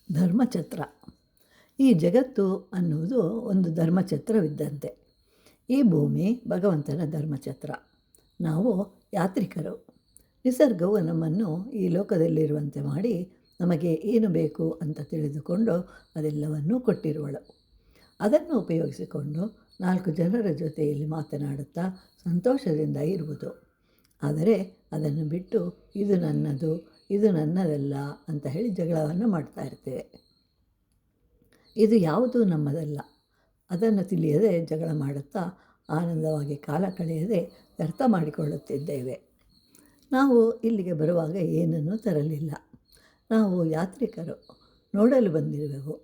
ಧರ್ಮಛತ್ರ. ಈ ಜಗತ್ತು ಅನ್ನುವುದು ಒಂದು ಧರ್ಮಛತ್ರವಿದ್ದಂತೆ. ಈ ಭೂಮಿ ಭಗವಂತನ ಧರ್ಮಛತ್ರ. ನಾವು ಯಾತ್ರಿಕರು. ನಿಸರ್ಗವು ನಮ್ಮನ್ನು ಈ ಲೋಕದಲ್ಲಿರುವಂತೆ ಮಾಡಿ ನಮಗೆ ಏನು ಬೇಕು ಅಂತ ತಿಳಿದುಕೊಂಡು ಅದೆಲ್ಲವನ್ನೂ ಕೊಟ್ಟಿರುವಳು. ಅದನ್ನು ಉಪಯೋಗಿಸಿಕೊಂಡು 4 ಜನರ ಜೊತೆಯಲ್ಲಿ ಮಾತನಾಡುತ್ತಾ ಸಂತೋಷದಿಂದ ಇರುವುದು. ಆದರೆ ಅದನ್ನು ಬಿಟ್ಟು ಇದು ನನ್ನದು, ಇದು ನನ್ನದಲ್ಲ ಅಂತ ಹೇಳಿ ಜಗಳವನ್ನು ಮಾಡ್ತಾ ಇರ್ತೇವೆ. ಇದು ಯಾವುದೂ ನಮ್ಮದಲ್ಲ. ಅದನ್ನು ತಿಳಿಯದೆ ಜಗಳ ಮಾಡುತ್ತಾ ಆನಂದವಾಗಿ ಕಾಲ ಕಳೆಯದೆ ವ್ಯರ್ಥ ಮಾಡಿಕೊಳ್ಳುತ್ತಿದ್ದೇವೆ. ನಾವು ಇಲ್ಲಿಗೆ ಬರುವಾಗ ಏನನ್ನೂ ತರಲಿಲ್ಲ. ನಾವು ಯಾತ್ರಿಕರು. ನೋಡಲು ಬಂದಿರುವೆವು,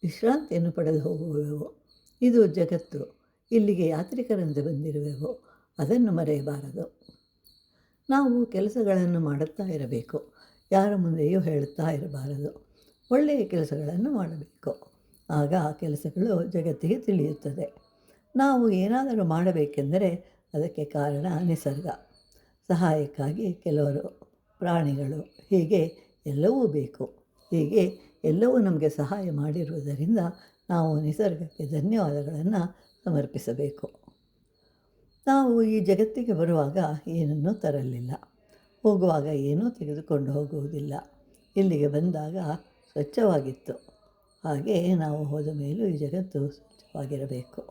ವಿಶ್ರಾಂತಿಯನ್ನು ಪಡೆದು ಹೋಗುವೆವು. ಇದು ಜಗತ್ತು. ಇಲ್ಲಿಗೆ ಯಾತ್ರಿಕರಂತೆ ಬಂದಿರುವೆವು. ಅದನ್ನು ಮರೆಯಬಾರದು. ನಾವು ಕೆಲಸಗಳನ್ನು ಮಾಡುತ್ತಾ ಇರಬೇಕು. ಯಾರ ಮುಂದೆಯೂ ಹೇಳುತ್ತಾ ಇರಬಾರದು. ಒಳ್ಳೆಯ ಕೆಲಸಗಳನ್ನು ಮಾಡಬೇಕು. ಆಗ ಆ ಕೆಲಸಗಳು ಜಗತ್ತಿಗೆ ತಿಳಿಯುತ್ತದೆ. ನಾವು ಏನಾದರೂ ಮಾಡಬೇಕೆಂದರೆ ಅದಕ್ಕೆ ಕಾರಣ ನಿಸರ್ಗ. ಸಹಾಯಕ್ಕಾಗಿ ಕೆಲವರು, ಪ್ರಾಣಿಗಳು, ಹೀಗೆ ಎಲ್ಲವೂ ಬೇಕು. ಹೀಗೆ ಎಲ್ಲವೂ ನಮಗೆ ಸಹಾಯ ಮಾಡಿರುವುದರಿಂದ ನಾವು ನಿಸರ್ಗಕ್ಕೆ ಧನ್ಯವಾದಗಳನ್ನು ಸಮರ್ಪಿಸಬೇಕು. ನಾವು ಈ ಜಗತ್ತಿಗೆ ಬರುವಾಗ ಏನನ್ನೂ ತರಲಿಲ್ಲ. ಹೋಗುವಾಗ ಏನೂ ತೆಗೆದುಕೊಂಡು ಹೋಗುವುದಿಲ್ಲ. ಇಲ್ಲಿಗೆ ಬಂದಾಗ ಸ್ವಚ್ಛವಾಗಿತ್ತು. ಹಾಗೆ ನಾವು ಹೋದ ಮೇಲೂ ಈ ಜಗತ್ತು ಸ್ವಚ್ಛವಾಗಿರಬೇಕು.